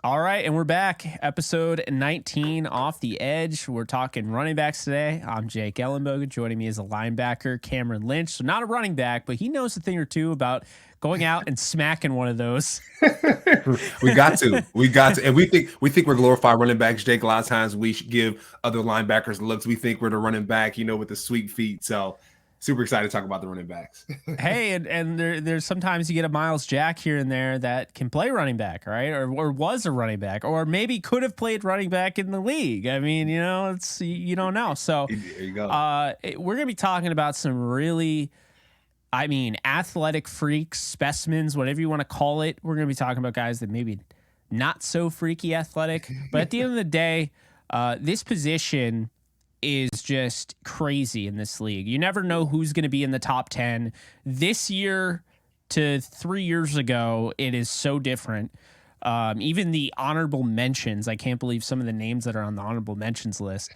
All right, and we're back. Episode 19, Off the Edge. We're talking running backs today. I'm Jake Ellenbogen. Joining me is a linebacker, Cameron Lynch. So not a running back, but he knows a thing or two about going out and smacking one of those. We got to, and we think we're glorified running backs. Jake, a lot of times we should give other linebackers looks. We think we're the running back, with the sweet feet. So super excited to talk about the running backs. Hey, and there's sometimes you get a Miles Jack here and there that can play running back, right? Or was a running back, or maybe could have played running back in the league. I mean, it's you don't know. So There you go. We're gonna be talking about some really, athletic freaks, specimens, whatever you want to call it. We're going to be talking about guys that maybe not so freaky athletic, but at the end of the day, this position is just crazy in this league. You never know who's going to be in the top 10. This year to 3 years ago, it is so different. Even the honorable mentions, I can't believe some of the names that are on the honorable mentions list.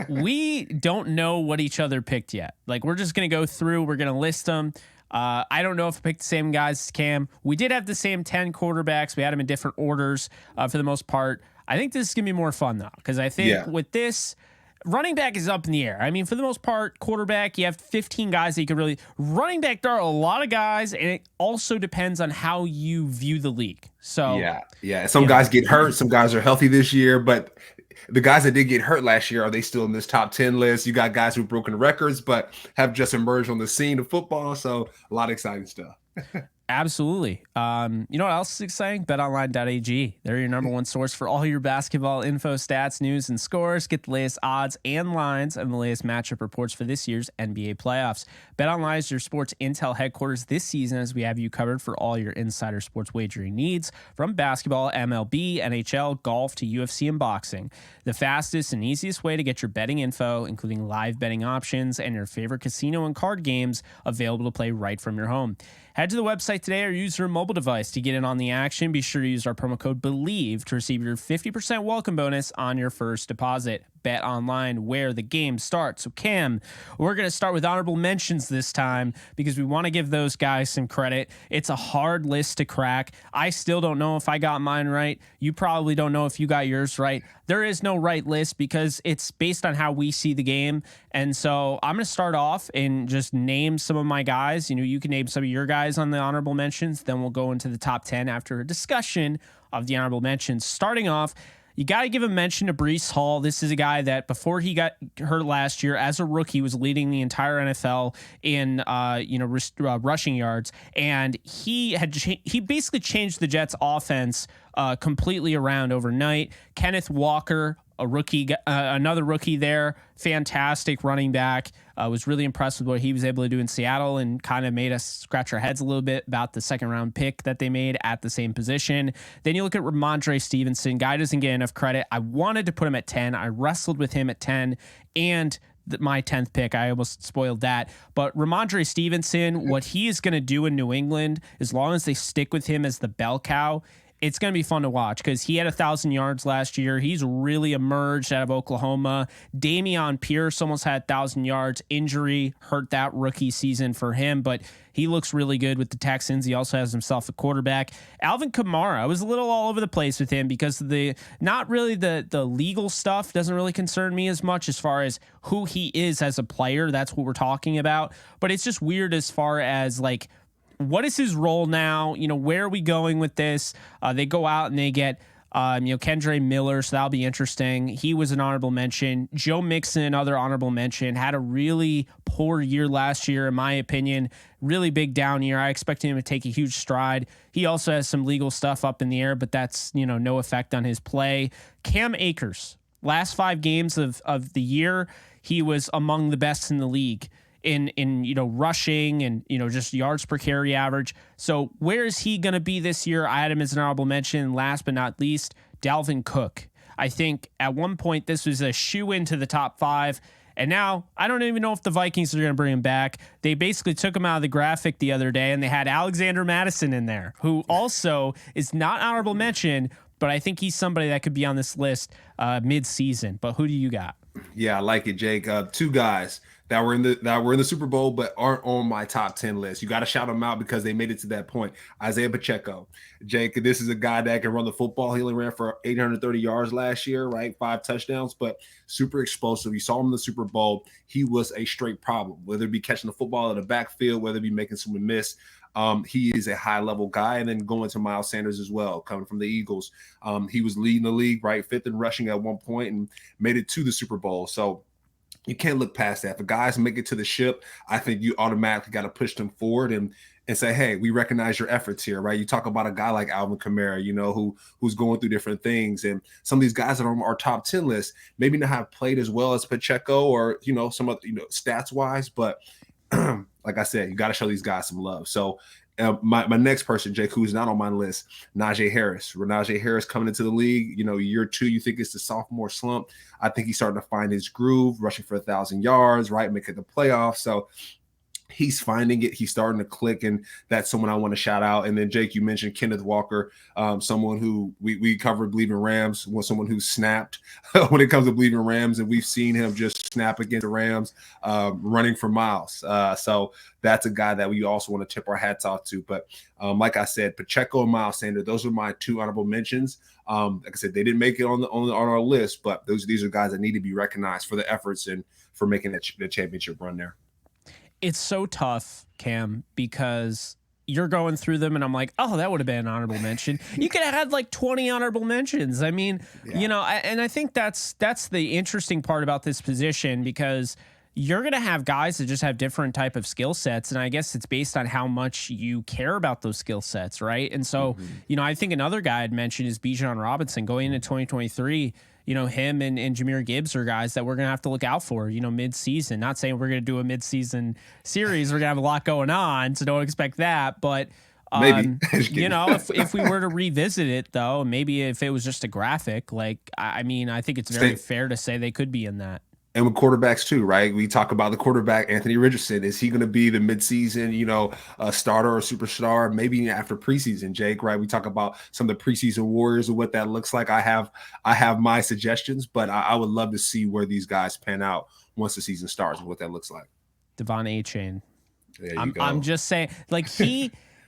We don't know what each other picked yet. Like, we're just going to go through, we're going to list them. I don't know if I picked the same guys as Cam. We did have the same 10 quarterbacks. We had them in different orders for the most part. I think this is going to be more fun, though, because I think with this, running back is up in the air. I mean, for the most part, quarterback, you have 15 guys that you could really... Running back, there are a lot of guys, and it also depends on how you view the league. So yeah. Some guys get hurt. Some guys are healthy this year, but the guys that did get hurt last year, are they still in this top 10 list? You got guys who've broken records, but have just emerged on the scene of football. So a lot of exciting stuff. Absolutely. You know what else is exciting? BetOnline.ag. They're your number one source for all your basketball info, stats, news, and scores. Get the latest odds and lines and the latest matchup reports for this year's NBA playoffs. BetOnline is your sports intel headquarters this season, as we have you covered for all your insider sports wagering needs, from basketball, MLB, NHL, golf, to UFC and boxing. The fastest and easiest way to get your betting info, including live betting options and your favorite casino and card games, available to play right from your home. Head to the website today or use your mobile device to get in on the action. Be sure to use our promo code Bleav to receive your 50% welcome bonus on your first deposit. Bet online, where the game starts. So, Cam, we're going to start with honorable mentions this time because we want to give those guys some credit. It's a hard list to crack. I still don't know if I got mine right. You probably don't know if you got yours right. There is no right list because it's based on how we see the game. And so I'm going to start off and just name some of my guys. You can name some of your guys on the honorable mentions. Then we'll go into the top 10 after a discussion of the honorable mentions. Starting off, you got to give a mention to Breece Hall. This is a guy that before he got hurt last year as a rookie was leading the entire NFL in rushing yards, and he basically changed the Jets' offense completely around overnight. Kenneth Walker, a rookie, another rookie there, fantastic running back. Was really impressed with what he was able to do in Seattle and kind of made us scratch our heads a little bit about the second round pick that they made at the same position. Then you look at Ramondre Stevenson. Guy doesn't get enough credit. I wanted to put him at 10. I wrestled with him at 10 and my 10th pick. I almost spoiled that. But Ramondre Stevenson, what he is going to do in New England, as long as they stick with him as the bell cow, it's going to be fun to watch because he had 1,000 yards last year. He's really emerged out of Oklahoma. Dameon Pierce almost had 1,000 yards. Injury hurt that rookie season for him, but he looks really good with the Texans. He also has himself a quarterback. Alvin Kamara, I was a little all over the place with him because not really the legal stuff doesn't really concern me as much as far as who he is as a player. That's what we're talking about. But it's just weird as far as like, what is his role now? Where are we going with this? They go out and they get, Kendre Miller, so that'll be interesting. He was an honorable mention. Joe Mixon, another honorable mention, had a really poor year last year, in my opinion. Really big down year. I expect him to take a huge stride. He also has some legal stuff up in the air, but that's, no effect on his play. Cam Akers, last 5 games of the year, he was among the best in the league in rushing and just yards per carry average. So where is he going to be this year? I had him as an honorable mention. Last but not least, Dalvin Cook. I think at one point this was a shoe into the top 5, and now I don't even know if the Vikings are going to bring him back. They basically took him out of the graphic the other day, and they had Alexander Madison in there, who also is not honorable mention, but I think he's somebody that could be on this list mid-season. But who do you got? Yeah, I like it, Jake. 2 guys that were in the Super Bowl but aren't on my top 10 list. You got to shout them out because they made it to that point. Isaiah Pacheco, Jake, this is a guy that can run the football. He only ran for 830 yards last year, right? 5 touchdowns, but super explosive. You saw him in the Super Bowl. He was a straight problem, whether it be catching the football in the backfield, whether it be making someone miss. He is a high level guy. And then going to Miles Sanders as well, coming from the Eagles. He was leading the league, right? 5th in rushing at one point and made it to the Super Bowl. So you can't look past that. If guys make it to the ship, I think you automatically got to push them forward and say, hey, we recognize your efforts here, right? You talk about a guy like Alvin Kamara, who's going through different things. And some of these guys that are on our top 10 list maybe not have played as well as Pacheco or, some other, stats wise, but like I said, you got to show these guys some love. So my next person, Jake, who's not on my list, Najee Harris. Najee Harris coming into the league, year 2, you think it's the sophomore slump. I think he's starting to find his groove, rushing for 1,000 yards, right, making the playoffs. So he's finding it. He's starting to click, and that's someone I want to shout out. And then, Jake, you mentioned Kenneth Walker, someone who we covered Bleav in Rams, someone who snapped when it comes to Bleav in Rams, and we've seen him just snap against the Rams, running for miles. So that's a guy that we also want to tip our hats off to. But like I said, Pacheco and Miles Sanders, those are my 2 honorable mentions. Like I said, they didn't make it on our list, but these are guys that need to be recognized for the efforts and for making the championship run there. It's so tough, Cam, because you're going through them and I'm like, oh, that would have been an honorable mention. You could have had like 20 honorable mentions. I mean, and I think that's the interesting part about this position, because you're going to have guys that just have different type of skill sets. And I guess it's based on how much you care about those skill sets, right? And so, I think another guy I'd mentioned is Bijan Robinson going into 2023. Him and Jahmyr Gibbs are guys that we're going to have to look out for, mid-season. Not saying we're going to do a mid-season series. We're going to have a lot going on, so don't expect that. But, maybe. if we were to revisit it, though, maybe if it was just a graphic, I think it's very fair to say they could be in that. And with quarterbacks too, right? We talk about the quarterback, Anthony Richardson. Is he going to be the midseason, a starter or superstar? Maybe after preseason, Jake, right? We talk about some of the preseason warriors and what that looks like. I have my suggestions, but I would love to see where these guys pan out once the season starts and what that looks like. Devon A-Chain. I'm just saying,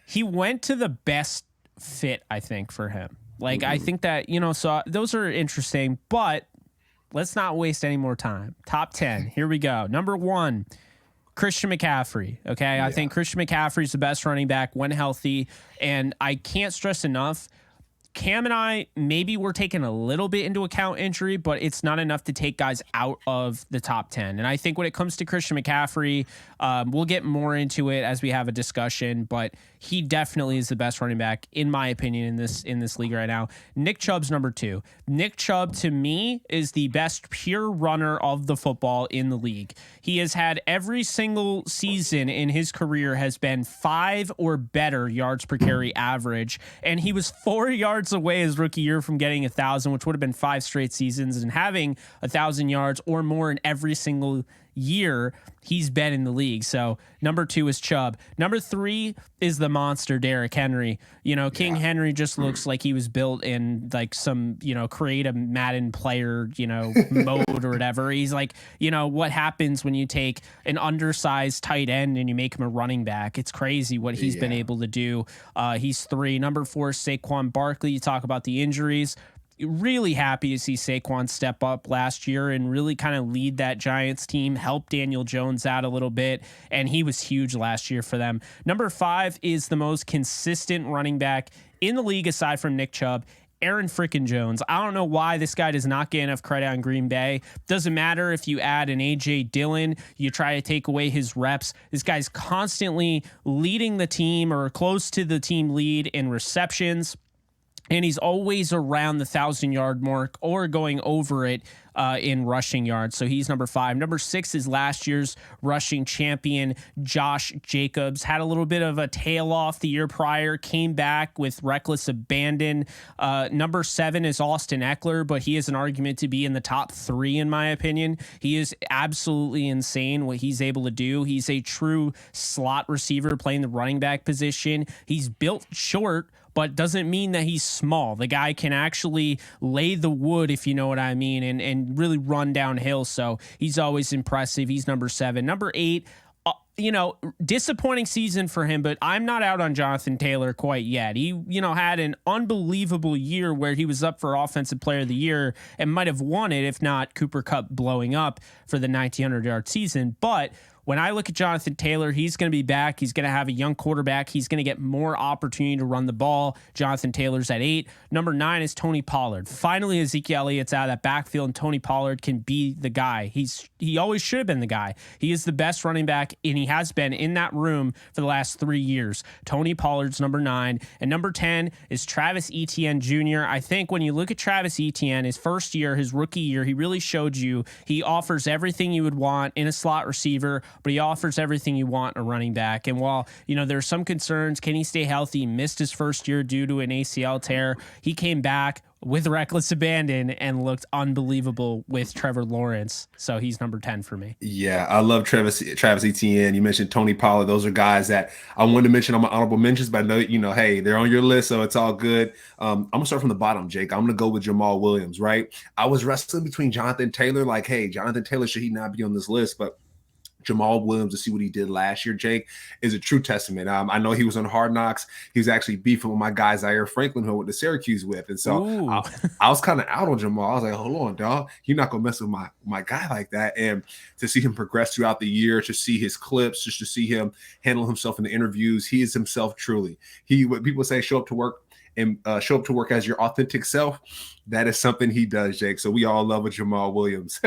he went to the best fit, I think, for him. I think that, so those are interesting, but let's not waste any more time. Top 10. Here we go. Number 1, Christian McCaffrey. Okay. I think Christian McCaffrey is the best running back when healthy. And I can't stress enough, Cam and I, maybe we're taking a little bit into account injury, but it's not enough to take guys out of the top 10. And I think when it comes to Christian McCaffrey, we'll get more into it as we have a discussion, but he definitely is the best running back, in my opinion, in this league right now. Nick Chubb's number 2. Nick Chubb, to me, is the best pure runner of the football in the league. He has had every single season in his career has been 5 or better yards per carry average, and he was 4 yards away his rookie year from getting 1,000, which would have been 5 straight seasons, and having 1,000 yards or more in every single year he's been in the league. So number 2 is Chubb. Number 3 is the monster Derrick Henry. King Henry just looks like he was built in some, create a Madden player, mode or whatever. He's what happens when you take an undersized tight end and you make him a running back. It's crazy what he's been able to do. He's 3. Number 4 is Saquon Barkley. You talk about the injuries. Really happy to see Saquon step up last year and really kind of lead that Giants team, help Daniel Jones out a little bit, and he was huge last year for them. Number 5 is the most consistent running back in the league aside from Nick Chubb, Aaron frickin' Jones. I don't know why this guy does not get enough credit on Green Bay. Doesn't matter if you add an A.J. Dillon, you try to take away his reps. This guy's constantly leading the team or close to the team lead in receptions. And he's always around the 1,000-yard mark or going over it in rushing yards. So he's number 5. Number 6 is last year's rushing champion, Josh Jacobs. Had a little bit of a tail off the year prior, came back with reckless abandon. Number 7 is Austin Eckler, but he has an argument to be in the top 3, in my opinion. He is absolutely insane what he's able to do. He's a true slot receiver playing the running back position. He's built short, but doesn't mean that he's small. The guy can actually lay the wood, if you know what I mean, and really run downhill. So he's always impressive. He's number 7. Number 8, disappointing season for him, but I'm not out on Jonathan Taylor quite yet. He, had an unbelievable year where he was up for Offensive Player of the Year and might have won it if not Cooper Kupp blowing up for the 1,900-yard season. But when I look at Jonathan Taylor, he's going to be back. He's going to have a young quarterback. He's going to get more opportunity to run the ball. Jonathan Taylor's at 8. Number 9 is Tony Pollard. Finally, Ezekiel Elliott's out of that backfield, and Tony Pollard can be the guy. He always should have been the guy. He is the best running back, and he has been in that room for the last 3 years. Tony Pollard's number 9. And number 10 is Travis Etienne Jr. I think when you look at Travis Etienne, his first year, his rookie year, he really showed you he offers everything you would want in a slot receiver, but he offers everything you want in a running back. And while, there's some concerns, can he stay healthy? He missed his first year due to an ACL tear. He came back with reckless abandon and looked unbelievable with Trevor Lawrence. So he's number 10 for me. Yeah, I love Travis Etienne. You mentioned Tony Pollard. Those are guys that I wanted to mention on my honorable mentions, but I know, hey, they're on your list, so it's all good. I'm going to start from the bottom, Jake. I'm going to go with Jamal Williams, right? I was wrestling between Jonathan Taylor, like, hey, Jonathan Taylor, should he not be on this list? But Jamal Williams, to see what he did last year, Jake, is a true testament. I know he was on Hard Knocks. He was actually beefing with my guy, Zaire Franklin, who I went to Syracuse with. And so I was kind of out on Jamal. I was like, hold on, dog. You're not going to mess with my guy like that. And to see him progress throughout the year, to see his clips, just to see him handle himself in the interviews, he is himself truly. What people say, show up to work as your authentic self. That is something he does, Jake. So we all love a Jamal Williams.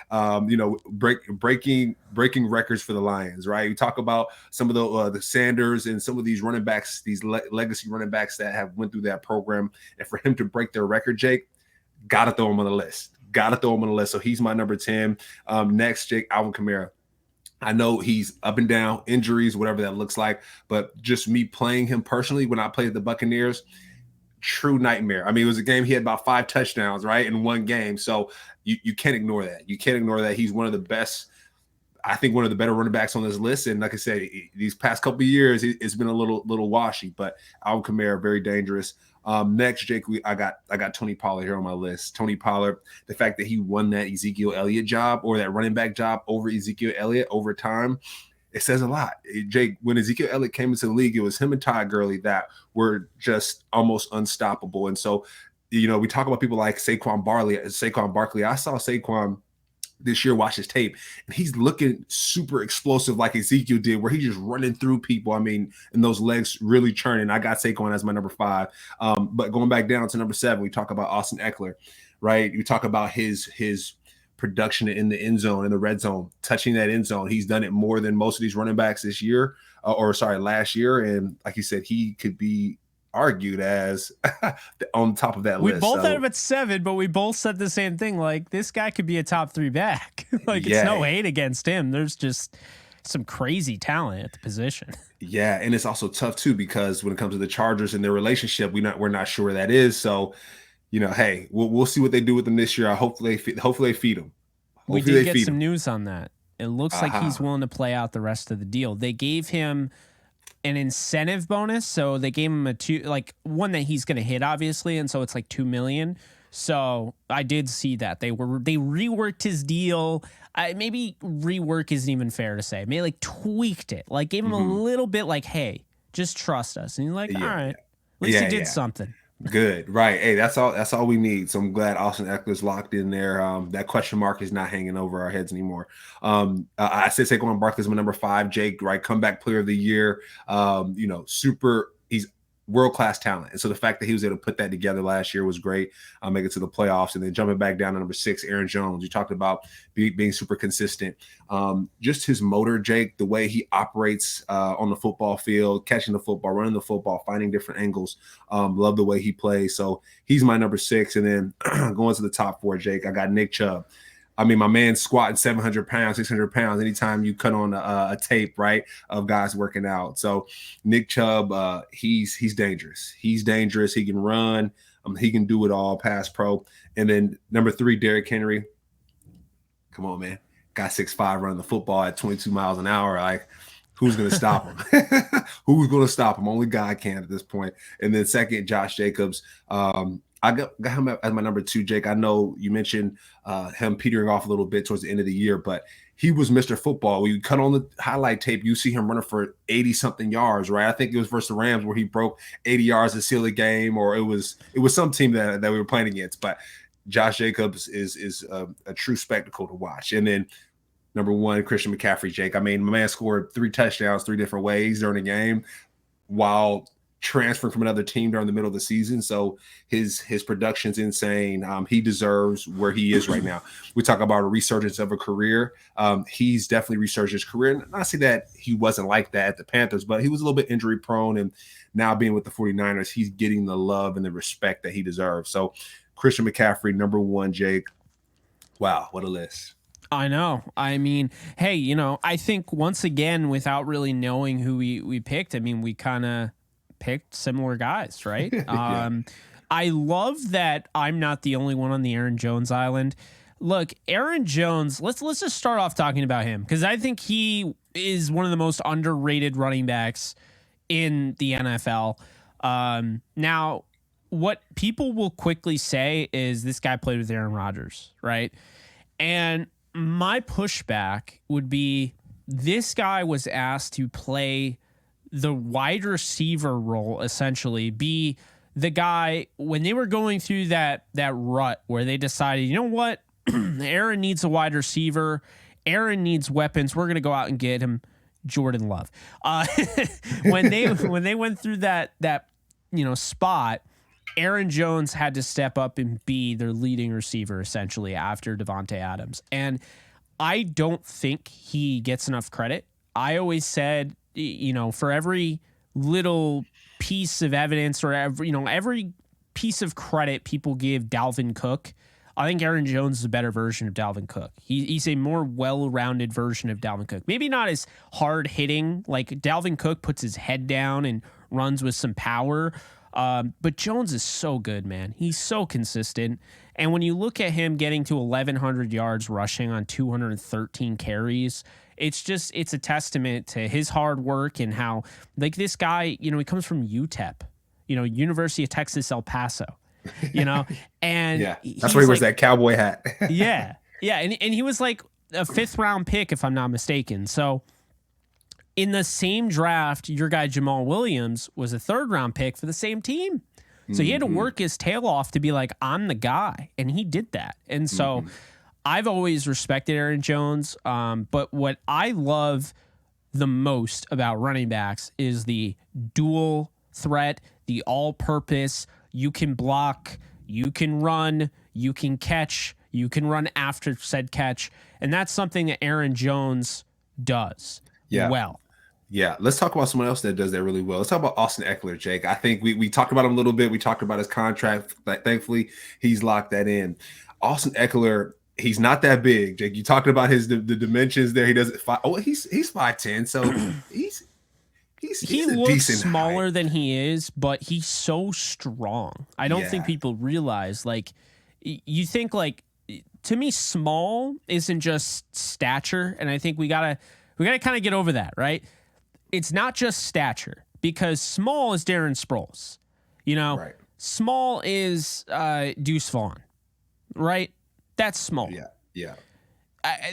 Breaking records for the Lions, right? We talk about some of the Sanders and some of these running backs, these legacy running backs that have went through that program, and for him to break their record, Jake, gotta throw him on the list. So he's my number 10. Next, Jake, Alvin Kamara. I know he's up and down, injuries, whatever that looks like, but just me playing him personally when I played the Buccaneers, true nightmare. I mean, it was a game he had about 5 touchdowns, right, in one game. So you can't ignore that. You can't ignore that. He's one of the best, I think one of the better running backs on this list. And like I said, these past couple of years, it's been a little washy, but Alvin Kamara, very dangerous. Next, Jake, I got Tony Pollard here on my list. Tony Pollard, the fact that he won that Ezekiel Elliott job or that running back job over Ezekiel Elliott over time, it says a lot. Jake, when Ezekiel Elliott came into the league, it was him and Todd Gurley that were just almost unstoppable. And so, we talk about people like Saquon Barkley. I saw Saquon this year, watch his tape, and he's looking super explosive like Ezekiel did, where he's just running through people. I mean, and those legs really churning. I got Saquon as my number 5. But going back down to number 7, we talk about Austin Eckler, right? We talk about his production in the end zone, in the red zone, touching that end zone. He's done it more than most of these running backs this year, last year. And like you said, he could be argued as on top of that list. We both had him at 7, but we both said the same thing. Like, this guy could be a top 3 back. It's no hate against him. There's just some crazy talent at the position. Yeah, and it's also tough too, because when it comes to the Chargers and their relationship, we're not sure where that is. So, hey, we'll see what they do with them this year. Hopefully they feed him. We did get some news on that. It looks like he's willing to play out the rest of the deal. They gave him an incentive bonus, so they gave him one that he's going to hit, obviously, and so it's like $2 million. So I did see that they reworked his deal. Maybe rework isn't even fair to say. Maybe tweaked it, gave him a little bit, hey, just trust us. And you're like, all right, at least he did something. Good. Right. Hey, that's all we need. So I'm glad Austin Eckler's locked in there. That question mark is not hanging over our heads anymore. I said Saquon Barkley is my number 5, Jake, right? Comeback player of the year. He's world-class talent. And so the fact that he was able to put that together last year was great. Make it to the playoffs. And then jumping back down to number 6, Aaron Jones. You talked about being super consistent. Just his motor, Jake, the way he operates on the football field, catching the football, running the football, finding different angles. Love the way he plays. So he's my number 6. And then going to the top 4, Jake, I got Nick Chubb. I mean, my man's squatting 700 pounds, 600 pounds anytime you cut on a tape, right, of guys working out. So Nick Chubb, he's dangerous. He's dangerous. He can run. He can do it all, pass pro. And then number 3, Derrick Henry. Come on, man. Guy 6'5", running the football at 22 miles an hour. Who's going to stop him? Who's going to stop him? Only God can at this point. And then second, Josh Jacobs. I got him as my number 2, Jake. I know you mentioned him petering off a little bit towards the end of the year, but he was Mr. Football. When you cut on the highlight tape, you see him running for 80-something yards, right? I think it was versus the Rams where he broke 80 yards to seal the game, or it was some team that we were playing against. But Josh Jacobs is a true spectacle to watch. And then number 1, Christian McCaffrey, Jake. I mean, my man scored 3 touchdowns 3 different ways during the game while transferring from another team during the middle of the season. So his production's insane. He deserves where he is right now. We talk about a resurgence of a career. He's definitely resurged his career. And not say that he wasn't like that at the Panthers, but he was a little bit injury prone. And now being with the 49ers, he's getting the love and the respect that he deserves. So Christian McCaffrey, number 1, Jake. Wow, what a list. I know. I mean, hey, I think once again, without really knowing who we picked, I mean, we kind of picked similar guys, right? Yeah. I love that I'm not the only one on the Aaron Jones island. Look, Aaron Jones, let's just start off talking about him, because I think he is one of the most underrated running backs in the NFL. Now, what people will quickly say is this guy played with Aaron Rodgers, right? And my pushback would be this guy was asked to play the wide receiver role, essentially, be the guy when they were going through that rut where they decided, you know what, Aaron needs a wide receiver, Aaron needs weapons, we're going to go out and get him Jordan Love. When they went through that spot, Aaron Jones had to step up and be their leading receiver, essentially, after Devontae Adams. And I don't think he gets enough credit. I always said, for every little piece of evidence or every piece of credit people give Dalvin Cook, I think Aaron Jones is a better version of Dalvin Cook. He's a more well-rounded version of Dalvin Cook. Maybe not as hard-hitting. Like Dalvin Cook puts his head down and runs with some power. But Jones is so good, man. He's so consistent. And when you look at him getting to 1,100 yards rushing on 213 carries, it's a testament to his hard work and how, like, this guy, he comes from UTEP, University of Texas, El Paso, and yeah, that's where he wears that cowboy hat. yeah. And he was like a 5th round pick, if I'm not mistaken. So in the same draft, your guy Jamal Williams was a 3rd round pick for the same team. So he had to work his tail off to be like, I'm the guy. And he did that. And so I've always respected Aaron Jones. But what I love the most about running backs is the dual threat, the all-purpose. You can block, you can run, you can catch, you can run after said catch. And that's something that Aaron Jones does well. Yeah, let's talk about someone else that does that really well. Let's talk about Austin Eckler, Jake. I think we talked about him a little bit. We talked about his contract. Thankfully, he's locked that in. Austin Eckler, he's not that big, Jake. You talked about the dimensions there. He doesn't he's 5'10", so he looks smaller height than he is, but he's so strong. I don't think people realize, like, you think, like, to me, small isn't just stature, and I think we gotta kind of get over that, right? It's not just stature, because small is Darren Sproles, right. Small is Deuce Vaughn, right? That's small. Yeah.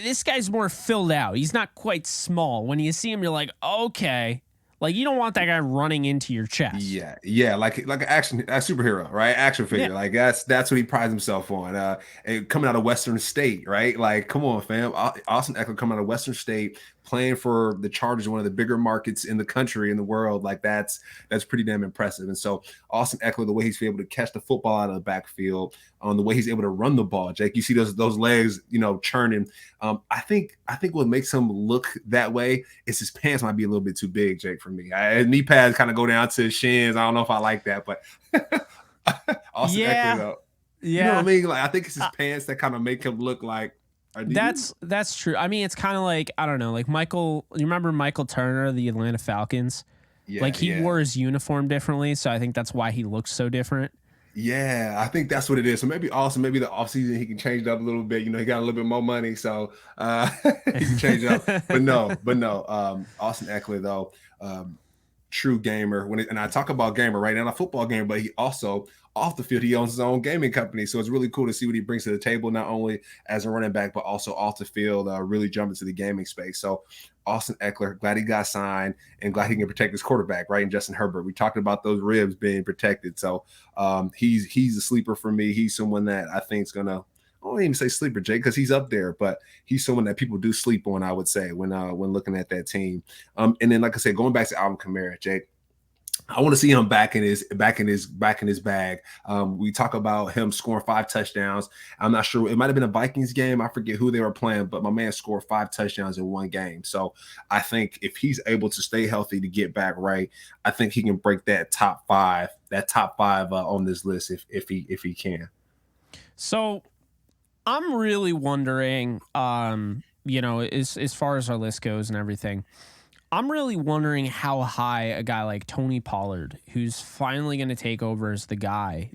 This guy's more filled out. He's not quite small. When you see him, you're like, okay. Like, you don't want that guy running into your chest. Yeah, like an action, a superhero, right? Action figure. Yeah. Like that's what he prides himself on. And coming out of Western State, right? Like, come on, fam. Austin Eckler coming out of Western State, playing for the Chargers, one of the bigger markets in the country, in the world. Like that's pretty damn impressive. And so Austin Eckler, the way he's able to catch the football out of the backfield, the way he's able to run the ball, Jake, you see those legs, churning. I think what makes him look that way is his pants might be a little bit too big, Jake, for me. His knee pads kind of go down to his shins. I don't know if I like that, but Austin Eckler, though. Yeah. You know what I mean? Like, I think it's his pants that kind of make him look like. That's true. I mean, it's kind of like, I don't know, like you remember Michael Turner, the Atlanta Falcons? Yeah, like he wore his uniform differently, so I think that's why he looks so different. Yeah, I think that's what it is. So maybe also maybe the offseason he can change it up a little bit. You know, he got a little bit more money, so he can change it up. But no, Austin Eckler though, true gamer. And I talk about gamer right now, a football gamer, but he also off the field he owns his own gaming company. So it's really cool to see what he brings to the table, not only as a running back but also off the field, really jump into the gaming space. So Austin Eckler, glad he got signed and glad he can protect his quarterback, right? And Justin Herbert. We talked about those ribs being protected. So he's a sleeper for me. He's someone that I think is gonna. I don't even say sleeper, Jake, because he's up there, but he's someone that people do sleep on. I would say when looking at that team. And then, like I said, going back to Alvin Kamara, Jake, I want to see him back in his bag. We talk about him scoring 5 touchdowns. I'm not sure. It might have been a Vikings game. I forget who they were playing, but my man scored 5 touchdowns in one game. So I think if he's able to stay healthy to get back right, I think he can break that top five on this list if he can. So I'm really wondering, as far as our list goes and everything, I'm really wondering how high a guy like Tony Pollard, who's finally going to take over as the guy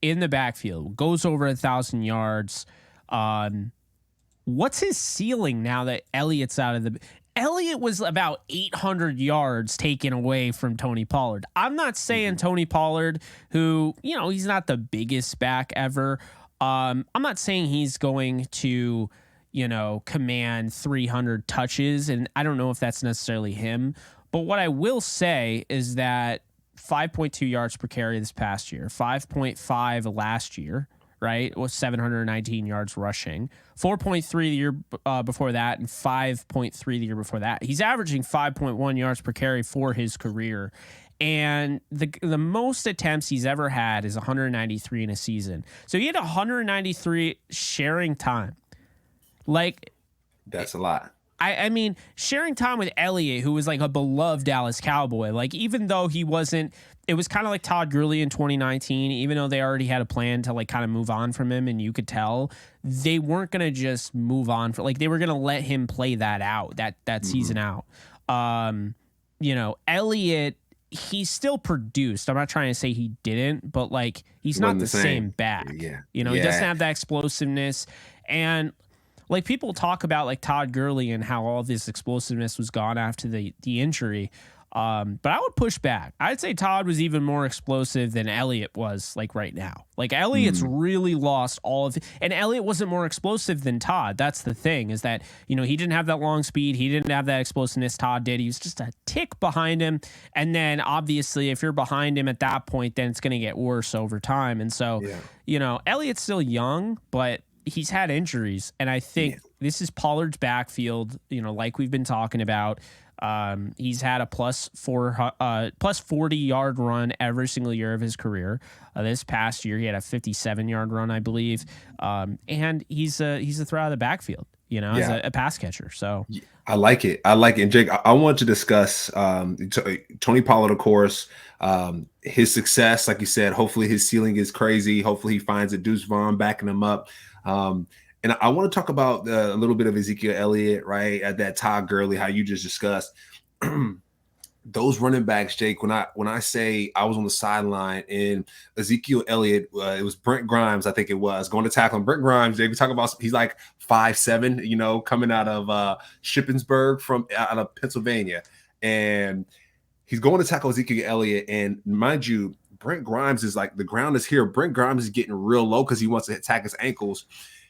in the backfield, goes over 1,000 yards. What's his ceiling now that Elliott's out of the? Elliott was about 800 yards taken away from Tony Pollard. I'm not saying Tony Pollard, who, he's not the biggest back ever. I'm not saying he's going to, command 300 touches. And I don't know if that's necessarily him. But what I will say is that 5.2 yards per carry this past year, 5.5 last year, right? Was 719 yards rushing, 4.3 the year before that, and 5.3 the year before that. He's averaging 5.1 yards per carry for his career. And the most attempts he's ever had is 193 in a season. So he had 193 sharing time. Like, that's a lot. I mean, sharing time with Elliott, who was like a beloved Dallas Cowboy, like even though he wasn't, it was kind of like Todd Gurley in 2019, even though they already had a plan to like kind of move on from him. And you could tell they weren't going to just move on for, like, they were going to let him play that out, that season out. Elliott, he still produced. I'm not trying to say he didn't, but like, he's not the same back. Yeah. He doesn't have that explosiveness. And like, people talk about like Todd Gurley and how all this explosiveness was gone after the injury. But I would push back. I'd say Todd was even more explosive than Elliott was like right now. Like Elliott's really lost all of it. And Elliott wasn't more explosive than Todd. That's the thing, is that, he didn't have that long speed. He didn't have that explosiveness Todd did. He was just a tick behind him. And then obviously if you're behind him at that point, then it's going to get worse over time. And so, Elliott's still young, but he's had injuries, and I think this is Pollard's backfield. Like we've been talking about, he's had a plus 40 yard run every single year of his career. This past year, he had a 57 yard run, I Bleav, and he's a threat out of the backfield. As a pass catcher. So I like it. And Jake, I want to discuss Tony Pollard, of course, his success. Like you said, hopefully his ceiling is crazy. Hopefully he finds a Deuce Vaughn backing him up. And I want to talk about a little bit of Ezekiel Elliott, right? At that Todd Gurley, how you just discussed. Those running backs, Jake, when I say I was on the sideline and Ezekiel Elliott, it was Brent Grimes, I think it was, going to tackle him. Brent Grimes, Jake, we talk about, he's like 5'7", coming out of Shippensburg out of Pennsylvania. And he's going to tackle Ezekiel Elliott. And mind you, Brent Grimes is like, the ground is here. Brent Grimes is getting real low because he wants to attack his ankles.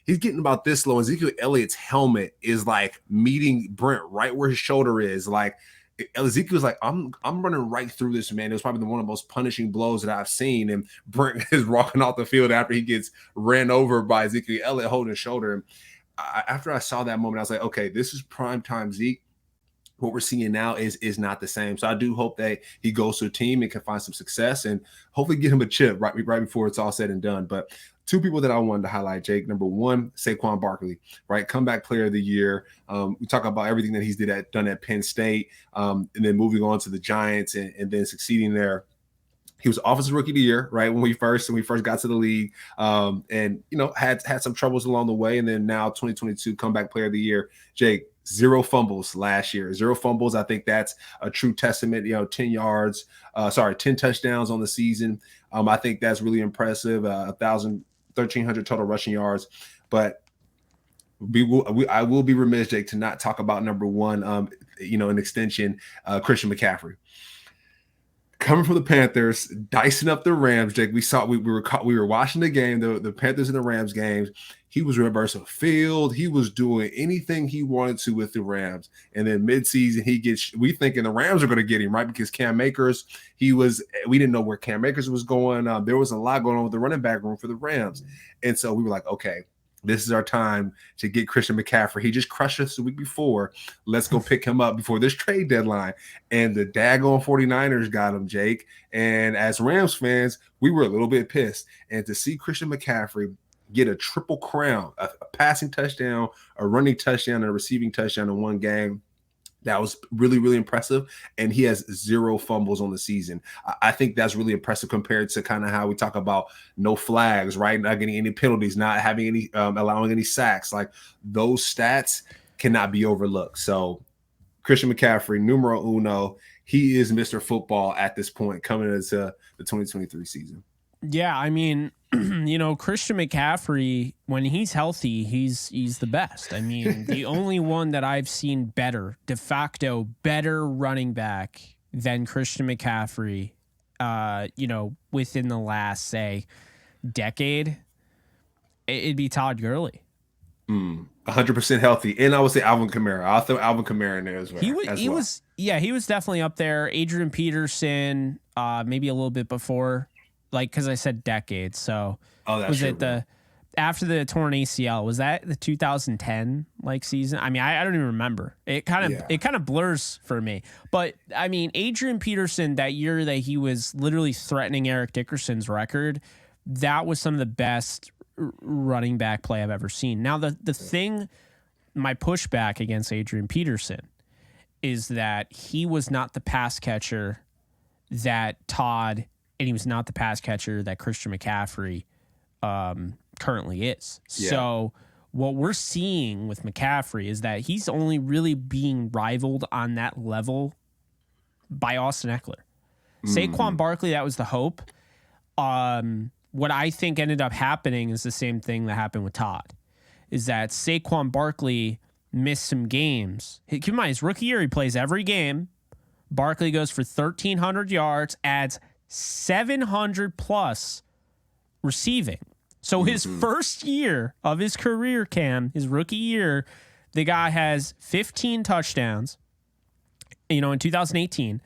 He's getting about this low. Ezekiel Elliott's helmet is like meeting Brent right where his shoulder is. Like, Ezekiel's like, I'm running right through this, man. It was probably one of the most punishing blows that I've seen. And Brent is walking off the field after he gets ran over by Ezekiel Elliott holding his shoulder. And after I saw that moment, I was like, okay, this is prime time Zeke. What we're seeing now is not the same. So I do hope that he goes to a team and can find some success and hopefully get him a chip right before it's all said and done. But two people that I wanted to highlight, Jake. Number one, Saquon Barkley, right? Comeback player of the year. We talk about everything that he's done at Penn State, and then moving on to the Giants and then succeeding there. He was offensive rookie of the year, right? When we first got to the league, and had some troubles along the way, and then now 2022 comeback player of the year. Jake, 0 fumbles last year, 0 fumbles. I think that's a true testament. 10 touchdowns on the season. I think that's really impressive. 1,300 total rushing yards, but I will be remiss, Jake, to not talk about number one. An extension, Christian McCaffrey. Coming from the Panthers, dicing up the Rams, Jake. We were watching the game, the Panthers and the Rams games. He was reversing field. He was doing anything he wanted to with the Rams. And then midseason, we thinking the Rams are going to get him, right? Because Cam Akers, we didn't know where Cam Akers was going. There was a lot going on with the running back room for the Rams. And so we were like, okay, this is our time to get Christian McCaffrey. He just crushed us the week before. Let's go pick him up before this trade deadline. And the daggone 49ers got him, Jake. And as Rams fans, we were a little bit pissed. And to see Christian McCaffrey get a triple crown, a passing touchdown, a running touchdown, and a receiving touchdown in one game, that was really, really impressive. And he has 0 fumbles on the season. I think that's really impressive compared to kind of how we talk about no flags, right? Not getting any penalties, not having any, allowing any sacks. Like, those stats cannot be overlooked. So Christian McCaffrey, numero uno, he is Mr. Football at this point coming into the 2023 season. Yeah, I mean, Christian McCaffrey, when he's healthy, he's the best. I mean, the only one that I've seen de facto better running back than Christian McCaffrey, within the last, say, decade, it'd be Todd Gurley. 100% healthy. And I would say Alvin Kamara. I'll throw Alvin Kamara in there as well. He was definitely up there. Adrian Peterson, maybe a little bit before. Because I said decades, so was it after the torn ACL? Was that the 2010 season? I mean, I don't even remember. It kind of blurs for me. But I mean, Adrian Peterson, that year that he was literally threatening Eric Dickerson's record, that was some of the best running back play I've ever seen. Now the thing, my pushback against Adrian Peterson is that he was not the pass catcher that Todd. And he was not the pass catcher that Christian McCaffrey currently is. Yeah. So what we're seeing with McCaffrey is that he's only really being rivaled on that level by Austin Eckler. Saquon Barkley, that was the hope. What I think ended up happening is the same thing that happened with Todd, is that Saquon Barkley missed some games. Keep in mind, his rookie year, he plays every game. Barkley goes for 1,300 yards, adds 700 plus receiving. So his first year of his career, Cam, his rookie year, the guy has 15 touchdowns, in 2018,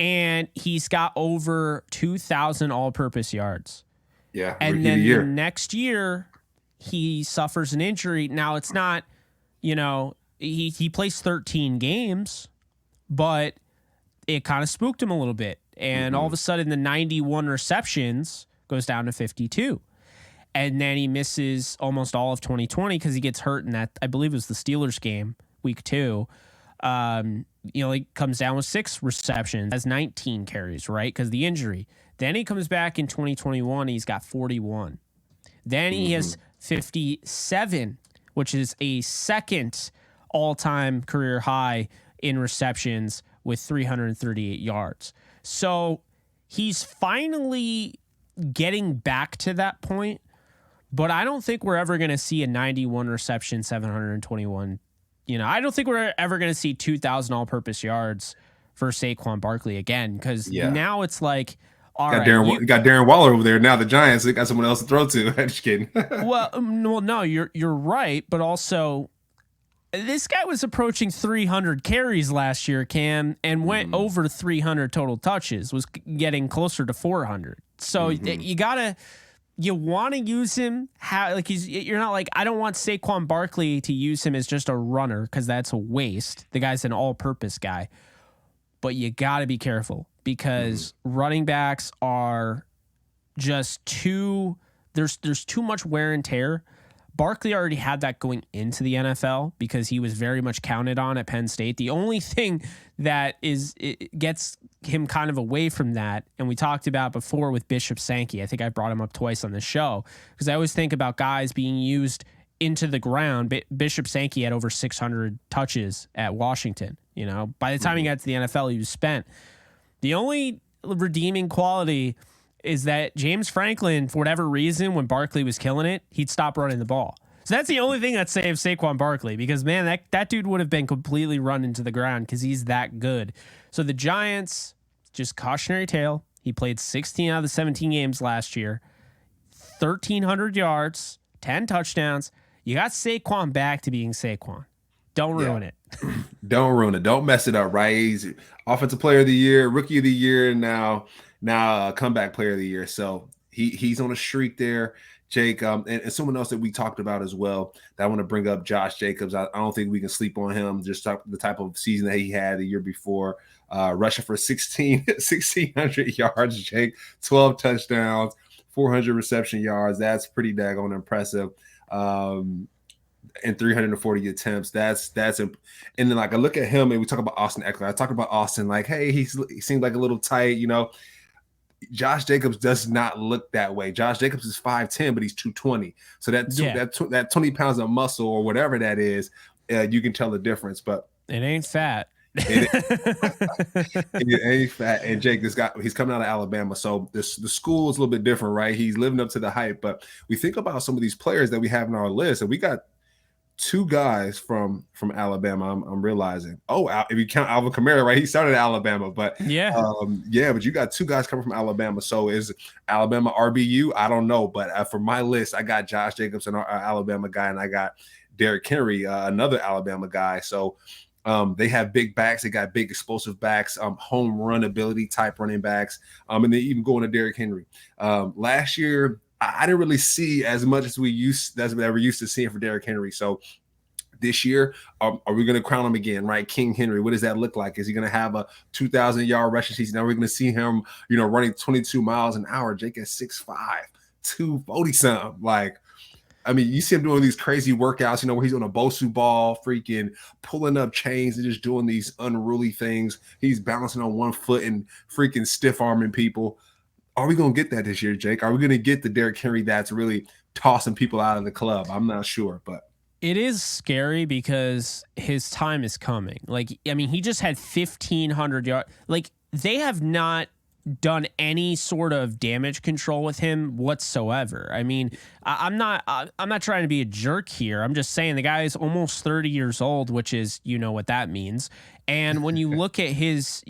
and he's got over 2,000 all-purpose yards. Yeah. And then the next year, he suffers an injury. Now, it's not, he plays 13 games, but it kind of spooked him a little bit. And all of a sudden, the 91 receptions goes down to 52. And then he misses almost all of 2020 because he gets hurt in that, I believe it was the Steelers game, week 2. He comes down with 6 receptions, has 19 carries, right? Because the injury. Then he comes back in 2021, he's got 41. Then he has 57, which is a second all-time career high in receptions with 338 yards. So he's finally getting back to that point, but I don't think we're ever going to see a 91 reception, 721. I don't think we're ever going to see 2,000 all-purpose yards for Saquon Barkley again, because now it's like, all right. Got Darren Waller over there. Now the Giants, they got someone else to throw to. I'm just kidding. well, no, you're right, but also, this guy was approaching 300 carries last year, Cam, and went over 300 total touches, was getting closer to 400. So you want to use him. You're not like, I don't want Saquon Barkley to use him as just a runner, because that's a waste. The guy's an all-purpose guy. But you got to be careful, because running backs are just there's too much wear and tear. Barkley already had that going into the NFL because he was very much counted on at Penn State. The only thing that it gets him kind of away from that, and we talked about before with Bishop Sankey. I think I brought him up twice on the show because I always think about guys being used into the ground. Bishop Sankey had over 600 touches at Washington. You know, by the time he got to the NFL, he was spent. The only redeeming quality is that James Franklin, for whatever reason, when Barkley was killing it, he'd stop running the ball. So that's the only thing that saved Saquon Barkley because, man, that dude would have been completely run into the ground because he's that good. So the Giants, just cautionary tale. He played 16 out of the 17 games last year, 1,300 yards, 10 touchdowns. You got Saquon back to being Saquon. Don't ruin it. Don't ruin it. Don't mess it up, right? He's offensive player of the year, rookie of the year, now comeback player of the year. So he's on a streak there, Jake. And someone else that we talked about as well that I want to bring up, Josh Jacobs. I don't think we can sleep on him. Just the type of season that he had the year before, rushing for 1,600 yards, Jake, 12 touchdowns, 400 reception yards. That's pretty daggone impressive. And 340 attempts. That's and then like I look at him and we talk about Austin Eckler. I talk about Austin like, hey, he seems like a little tight, you know. Josh Jacobs does not look that way. Josh Jacobs is 5'10", but he's 220. So that 20 pounds of muscle or whatever that is, you can tell the difference. But it ain't fat. It ain't fat. And Jake, this guy, he's coming out of Alabama, so the school is a little bit different, right? He's living up to the hype. But we think about some of these players that we have in our list, and we got two guys from Alabama. I'm realizing. Oh, if you count Alvin Kamara, right? He started at Alabama, but but you got two guys coming from Alabama. So is Alabama RBU? I don't know, but for my list, I got Josh Jacobs, an Alabama guy, and I got Derrick Henry, another Alabama guy. So they have big backs. They got big explosive backs, home run ability type running backs, and they even going to Derrick Henry. Last year, I didn't really see as much as we're used to seeing for Derrick Henry. So this year, are we going to crown him again, right? King Henry. What does that look like? Is he going to have a 2,000-yard rushing season? Now we're going to see him, running 22 miles an hour. Jake is 6'5", 240 something. Like, I mean, you see him doing these crazy workouts, where he's on a Bosu ball, freaking pulling up chains and just doing these unruly things. He's balancing on one foot and freaking stiff arming people. Are we going to get that this year, Jake? Are we going to get the Derrick Henry that's really tossing people out of the club? I'm not sure, but it is scary because his time is coming. Like, I mean, he just had 1,500 yards. Like, they have not done any sort of damage control with him whatsoever. I mean, I'm not trying to be a jerk here. I'm just saying the guy is almost 30 years old, which is, what that means. And when you look at his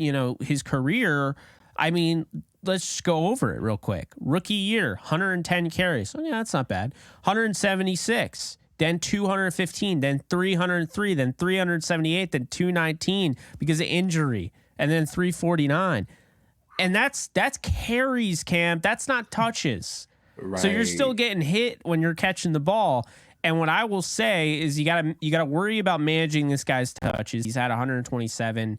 career, I mean, let's just go over it real quick. Rookie year, 110 carries. Oh, yeah, that's not bad. 176, then 215, then 303, then 378, then 219 because of injury, and then 349. And that's carries, Cam. That's not touches. Right. So you're still getting hit when you're catching the ball. And what I will say is you gotta worry about managing this guy's touches. He's had 127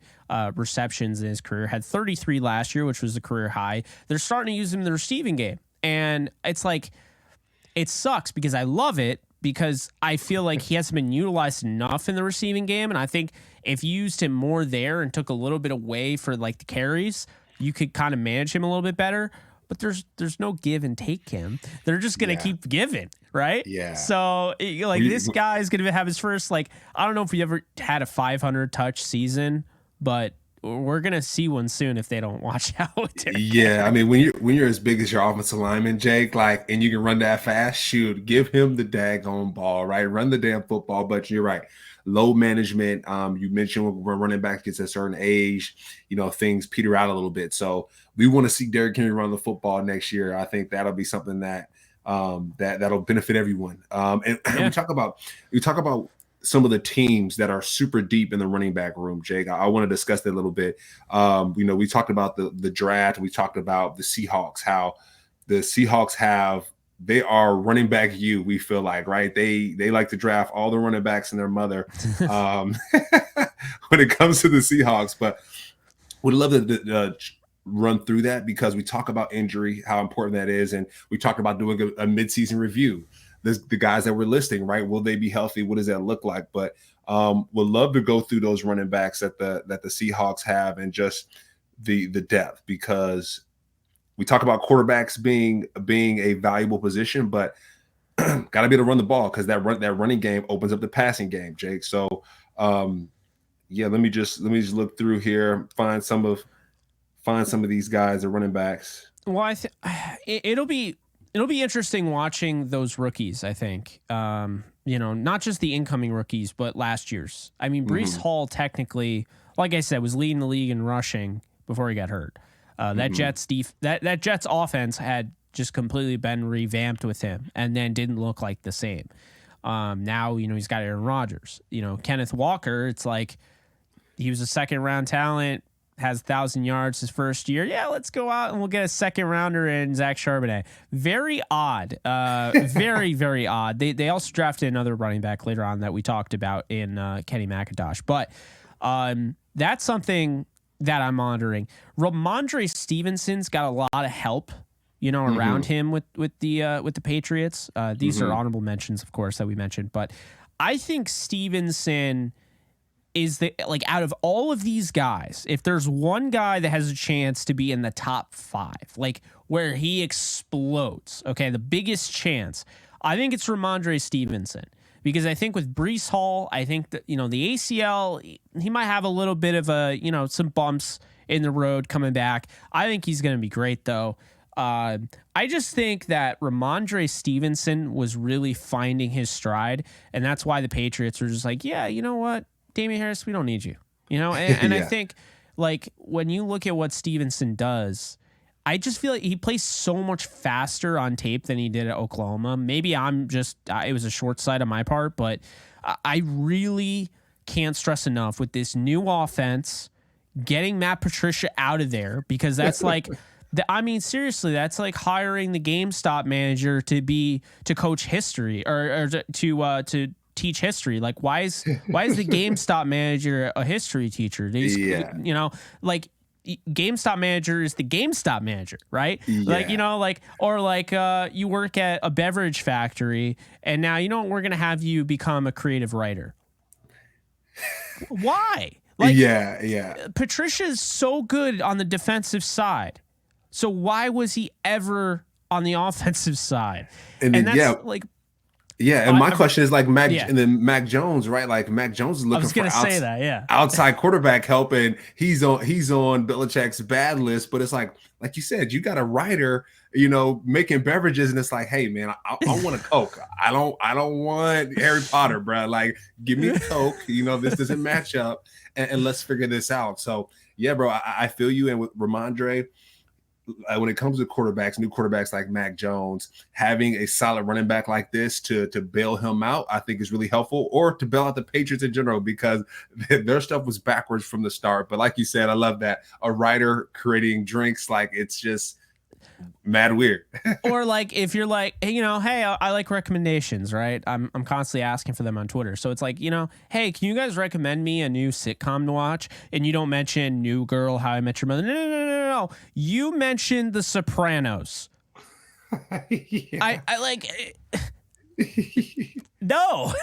receptions in his career, had 33 last year, which was a career high. They're starting to use him in the receiving game. And it's like, it sucks because I love it because I feel like he hasn't been utilized enough in the receiving game. And I think if you used him more there and took a little bit away for like the carries, you could kind of manage him a little bit better. But there's no give and take him. They're just going to keep giving, right? Yeah. So, this guy is going to have his first, I don't know if we ever had a 500 touch season, but we're going to see one soon if they don't watch out with him. Yeah, I mean, when you're as big as your offensive lineman, Jake, and you can run that fast, shoot, give him the daggone ball, right? Run the damn football, but you're right. Low management. You mentioned when running back gets a certain age, things peter out a little bit. So we want to see Derrick Henry run the football next year. I think that'll be something that'll benefit everyone. And we talk about some of the teams that are super deep in the running back room, Jake. I want to discuss that a little bit. We talked about the draft. We talked about the Seahawks, how the Seahawks they are running back we feel like, right? They like to draft all the running backs and their mother when it comes to the Seahawks. But would love to run through that because we talk about injury, how important that is. And we talked about doing a midseason review. the guys that we're listing, right? Will they be healthy? What does that look like? But would love to go through those running backs that the Seahawks have and just the depth, because we talk about quarterbacks being a valuable position, but got to be able to run the ball, because that running game opens up the passing game, Jake. So yeah, let me just look through here, find some of these guys, the running backs. Well, it'll be interesting watching those rookies. I think, not just the incoming rookies, but last year's. I mean, Breece Hall technically, like I said, was leading the league in rushing before he got hurt. That Jets offense had just completely been revamped with him, and then didn't look like the same. Now, he's got Aaron Rodgers. Kenneth Walker, it's like he was a second round talent, has 1,000 yards his first year. Yeah, let's go out and we'll get a second rounder in Zach Charbonnet. Very odd. Very, very odd. They also drafted another running back later on that we talked about in Kenny McIntosh. But that's something that I'm monitoring. Ramondre Stevenson's got a lot of help, around him with the Patriots. These are honorable mentions, of course, that we mentioned. But I think Stevenson is out of all of these guys, if there's one guy that has a chance to be in the top 5, where he explodes, okay, the biggest chance, I think it's Ramondre Stevenson. Because I think with Breece Hall, I think that, the ACL, he might have a little bit of some bumps in the road coming back. I think he's going to be great, though. I just think that Ramondre Stevenson was really finding his stride, and that's why the Patriots were just like, yeah, you know what, Damian Harris, we don't need you. And yeah. I think, when you look at what Stevenson does, I just feel like he plays so much faster on tape than he did at Oklahoma. Maybe I'm just, it was a short sight on my part, but I really can't stress enough with this new offense, getting Matt Patricia out of there, because that's seriously, that's like hiring the GameStop manager to coach history or to teach history. Why is the GameStop manager a history teacher? GameStop manager is the GameStop manager, right? Yeah. You work at a beverage factory and now, we're going to have you become a creative writer. Why? Patricia's so good on the defensive side. So why was he ever on the offensive side? And that's and my question is Mac and then Mac Jones, right? Mac Jones is looking for outside quarterback help, and he's on Belichick's bad list. But it's like you said, you got a writer, making beverages, and it's like, hey man, I want a Coke. I don't want Harry Potter, bro. Give me the Coke. This doesn't match up, and let's figure this out. So yeah, bro, I feel you. And with Ramondre, when it comes to quarterbacks, new quarterbacks like Mac Jones, having a solid running back like this to bail him out, I think is really helpful, or to bail out the Patriots in general, because their stuff was backwards from the start. But like you said, I love that. A writer creating drinks, it's just mad weird. Or if you're hey, I like recommendations, right? I'm constantly asking for them on Twitter. So it's hey, can you guys recommend me a new sitcom to watch? And you don't mention New Girl, How I Met Your Mother. No. You mentioned The Sopranos. Yeah. No.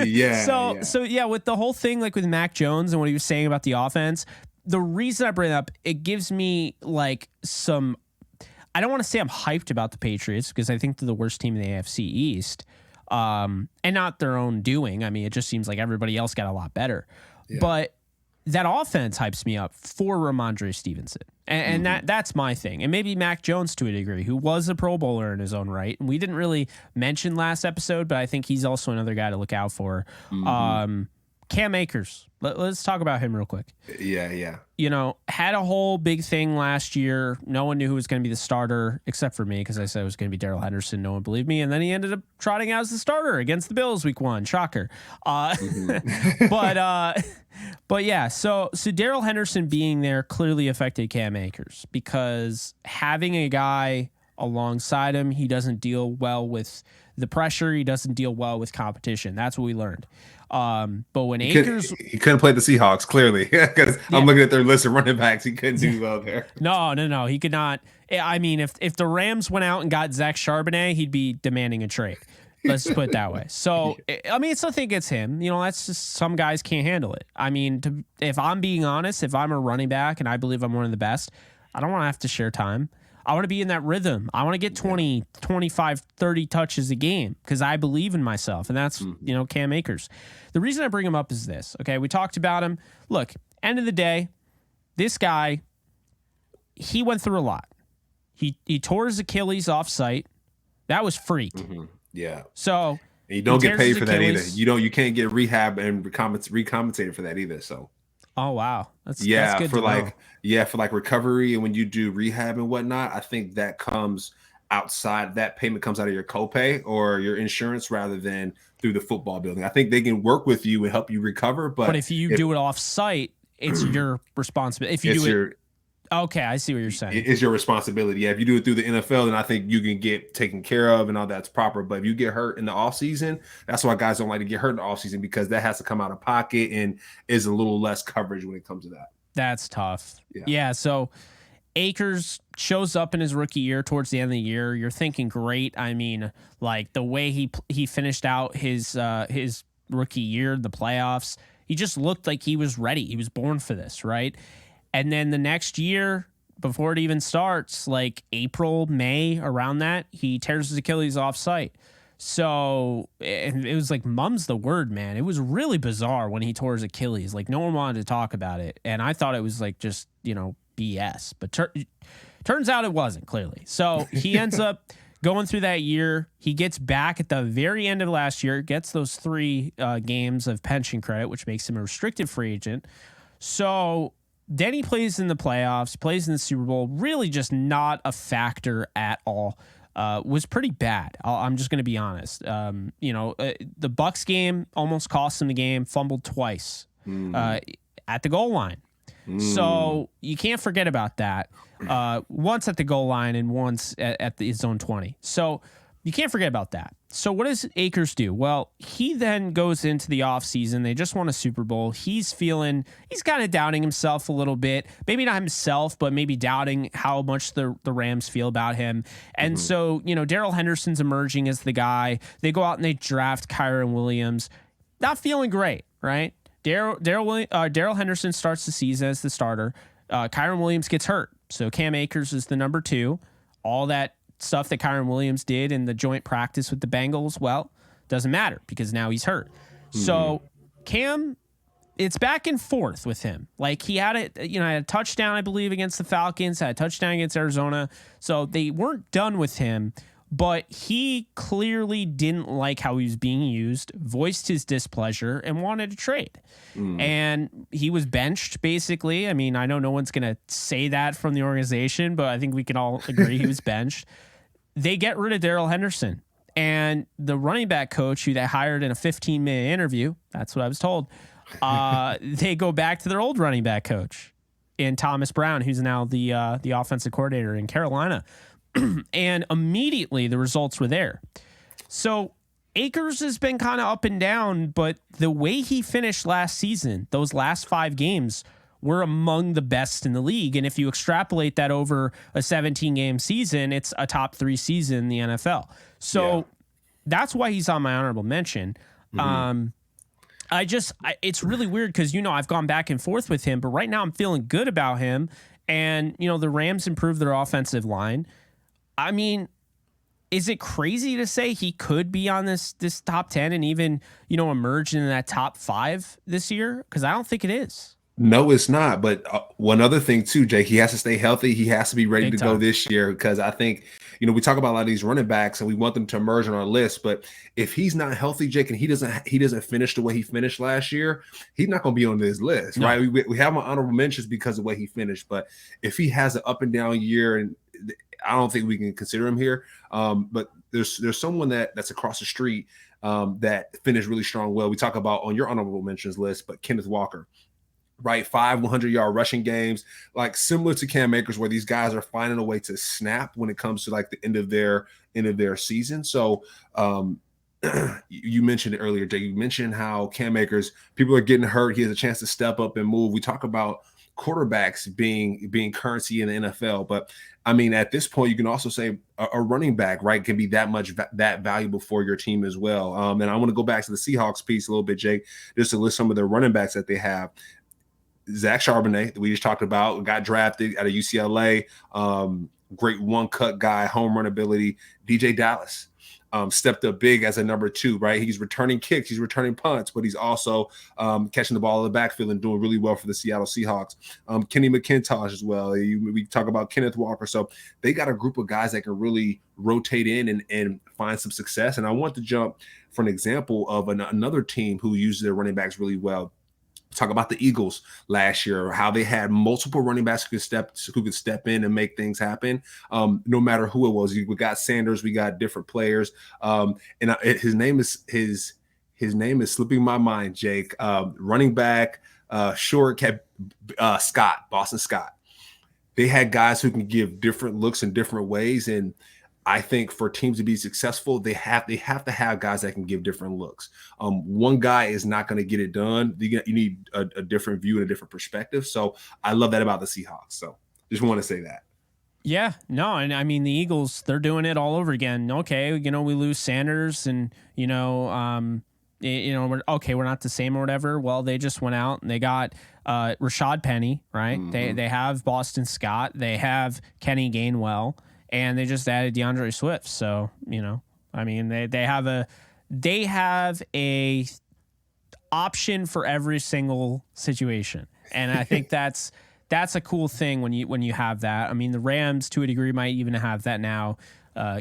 Yeah. So yeah, with the whole thing, with Mac Jones and what he was saying about the offense, the reason I bring it up, it gives me some, I don't want to say I'm hyped about the Patriots, because I think they're the worst team in the AFC East, and not their own doing. I mean, it just seems like everybody else got a lot better. Yeah. But that offense hypes me up for Ramondre Stevenson. And that's my thing. And maybe Mac Jones to a degree, who was a Pro Bowler in his own right. And we didn't really mention last episode, but I think he's also another guy to look out for. Cam Akers. Let's talk about him real quick. Yeah. Had a whole big thing last year. No one knew who was going to be the starter except for me, because I said it was going to be Darrell Henderson. No one believed me. And then he ended up trotting out as the starter against the Bills week 1. Shocker. But yeah, so Darrell Henderson being there clearly affected Cam Akers, because having a guy alongside him, he doesn't deal well with the pressure. He doesn't deal well with competition. That's what we learned. But when he couldn't play the Seahawks, clearly, because I'm looking at their list of running backs. He couldn't do well there. No. He could not. I mean, if the Rams went out and got Zach Charbonnet, he'd be demanding a trade. Let's just put it that way. So, I mean, it's nothing against him. You know, that's just some guys can't handle it. I mean, if I'm being honest, if I'm a running back and I Bleav I'm one of the best, I don't want to have to share time. I want to be in that rhythm. I want to get 20, 25, 30 touches a game because I Bleav in myself. And that's, you know, Cam Akers. The reason I bring him up is this. Okay, we talked about him. Look, end of the day, this guy, he went through a lot. He tore his Achilles off site. That was freak. Yeah. So and you don't get paid for that either. You can't get rehab and recompensated for that either. So oh wow. That's good for like recovery and when you do rehab and whatnot, I think that comes outside, that payment comes out of your copay or your insurance rather than through the football building. I think they can work with you and help you recover, but if you do it off site, it's your responsibility. If you do it okay, I see what you're saying. It's your responsibility. Yeah, if you do it through the NFL, then I think you can get taken care of and all that's proper. But if you get hurt in the offseason, that's why guys don't like to get hurt in the offseason because that has to come out of pocket and is a little less coverage when it comes to that. That's tough. Yeah, so Akers shows up in his rookie year towards the end of the year. You're thinking great. I mean, like the way he finished out his rookie year, the playoffs, he just looked like he was ready. He was born for this, right? And then the next year, before it even starts, like April, May, around that, he tears his Achilles off site. So and it was like, mum's the word, man. It was really bizarre when he tore his Achilles. Like no one wanted to talk about it. And I thought it was like just, you know, BS. But turns out it wasn't, clearly. So he ends up going through that year. He gets back at the very end of last year, gets those 3 games of pension credit, which makes him a restricted free agent. So then he plays in the playoffs, plays in the Super Bowl, really just not a factor at all. Was pretty bad. I'm just going to be honest. You know, the Bucs game almost cost him the game, fumbled twice at the goal line. So you can't forget about that. Once at the goal line and once at the zone 20. So you can't forget about that. So what does Akers do? Well, he then goes into the offseason. They just won a Super Bowl. He's kind of doubting himself a little bit. Maybe not himself, but maybe doubting how much the Rams feel about him. And so, you know, Darrell Henderson's emerging as the guy. They go out and they draft Kyren Williams. Not feeling great, right? Darrell Henderson starts the season as the starter. Kyren Williams gets hurt. So Cam Akers is the number 2. All that stuff that Kyren Williams did in the joint practice with the Bengals, well, doesn't matter because now he's hurt. So Cam, it's back and forth with him. Like he had a touchdown, I Bleav, against the Falcons, had a touchdown against Arizona. So they weren't done with him, but he clearly didn't like how he was being used, voiced his displeasure, and wanted to trade. And he was benched, basically. I mean, I know no one's going to say that from the organization, but I think we can all agree he was benched. They get rid of Darrell Henderson. And the running back coach who they hired in a 15-minute interview, that's what I was told, they go back to their old running back coach in Thomas Brown, who's now the offensive coordinator in Carolina. And immediately the results were there. So Akers has been kind of up and down, but the way he finished last season, those last 5 games were among the best in the league. And if you extrapolate that over a 17-game season, it's a top 3 season in the NFL. So that's why he's on my honorable mention. It's really weird because, you know, I've gone back and forth with him, but right now I'm feeling good about him. And, you know, the Rams improved their offensive line. I mean, is it crazy to say he could be on this top 10 and even, you know, emerge in that top 5 this year? Because I don't think it is. No, it's not. But one other thing too, Jake, he has to stay healthy. He has to be ready to go this year because I think, you know, we talk about a lot of these running backs and we want them to emerge on our list. But if he's not healthy, Jake, and he doesn't finish the way he finished last year, he's not going to be on this list, right? We have him on honorable mentions because of the way he finished. But if he has an up and down year, and I don't think we can consider him here. But there's someone that's across the street that finished really strong. Well, we talk about on your honorable mentions list, but Kenneth Walker. Right, 5 100-yard rushing games, like similar to Cam Akers, where these guys are finding a way to snap when it comes to like the end of their season. So you mentioned it earlier, Jay. You mentioned how Cam Akers, people are getting hurt. He has a chance to step up and move. We talk about quarterbacks being currency in the NFL. But I mean, at this point, you can also say a running back, right, can be that much that valuable for your team as well. And I want to go back to the Seahawks piece a little bit, Jake, just to list some of their running backs that they have. Zach Charbonnet, that we just talked about, got drafted out of UCLA. Great one-cut guy, home run ability. DJ Dallas stepped up big as a number 2, right? He's returning kicks, he's returning punts, but he's also catching the ball in the backfield and doing really well for the Seattle Seahawks. Kenny McIntosh as well. We talk about Kenneth Walker. So they got a group of guys that can really rotate in and find some success. And I want to jump for an example of another team who uses their running backs really well. Talk about the Eagles last year, how they had multiple running backs who could step in and make things happen. No matter who it was, we got Sanders, we got different players, his name is slipping my mind, Jake. Running back, short, Scott, Boston Scott. They had guys who can give different looks in different ways, and I think for teams to be successful, they have to have guys that can give different looks. One guy is not going to get it done. You need a different view and a different perspective. So I love that about the Seahawks. So just want to say that. Yeah, no, and I mean the Eagles, they're doing it all over again. Okay, we lose Sanders, and we're not the same or whatever. Well, they just went out and they got Rashad Penny, right? Mm-hmm. They have Boston Scott, they have Kenny Gainwell. And they just added DeAndre Swift. So, I mean, they have a option for every single situation. And I think that's a cool thing when you have that. I mean, the Rams to a degree might even have that now.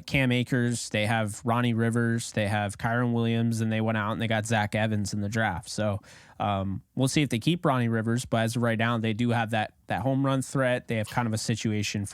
Cam Akers, they have Ronnie Rivers, they have Kyron Williams, and they went out and they got Zach Evans in the draft. So we'll see if they keep Ronnie Rivers, but as of right now, they do have that home run threat. They have kind of a situation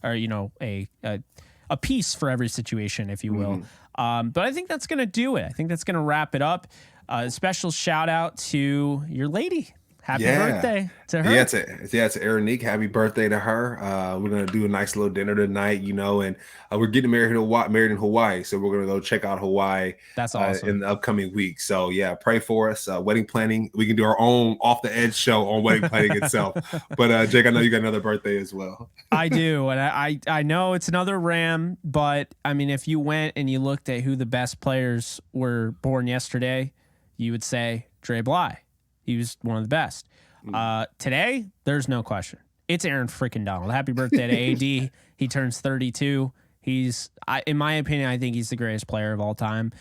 a piece for every situation, if you will. But I think that's going to do it. I think that's going to wrap it up. A special shout out to your lady. Happy birthday to her. Yeah, to Erinique. Happy birthday to her. We're going to do a nice little dinner tonight, and we're getting married in Hawaii. So we're going to go check out Hawaii. That's awesome. In the upcoming week. So yeah, pray for us. Wedding planning. We can do our own off the edge show on wedding planning itself. But Jake, I know you got another birthday as well. I do. And I know it's another Ram, but I mean, if you went and you looked at who the best players were born yesterday, you would say Dre Bly. He was one of the best. Today, there's no question. It's Aaron freaking Donald. Happy birthday to AD. He turns 32. In my opinion, I think he's the greatest player of all time.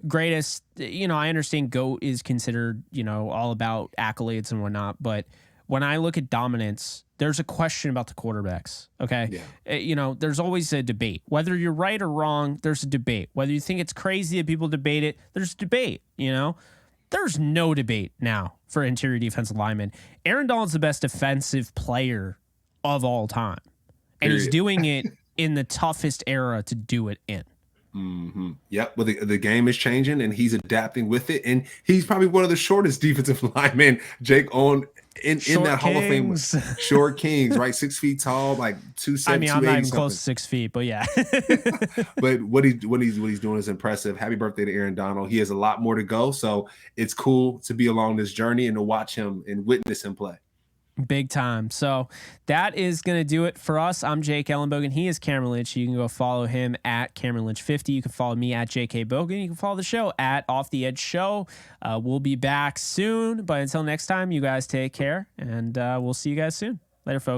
Greatest, I understand GOAT is considered, all about accolades and whatnot. But when I look at dominance, there's a question about the quarterbacks. Okay. Yeah. There's always a debate. Whether you're right or wrong, there's a debate. Whether you think it's crazy that people debate it, there's a debate, There's no debate now for interior defensive linemen. Aaron Donald's the best defensive player of all time. And he's doing it in the toughest era to do it in. Mm-hmm. Yep. Well, the game is changing and he's adapting with it. And he's probably one of the shortest defensive linemen, Jake, in that Hall of Fame. Short Kings, right? 6 feet tall, like 270. I mean, I'm not even close to 6 feet, but yeah. But what he's doing is impressive. Happy birthday to Aaron Donald. He has a lot more to go. So it's cool to be along this journey and to watch him and witness him play. Big time. So that is going to do it for us. I'm Jake Ellenbogen. He is Cameron Lynch. You can go follow him at Cameron Lynch 50. You can follow me at JK Bogan. You can follow the show at Off the Edge Show. We'll be back soon. But until next time, you guys take care. And we'll see you guys soon. Later, folks.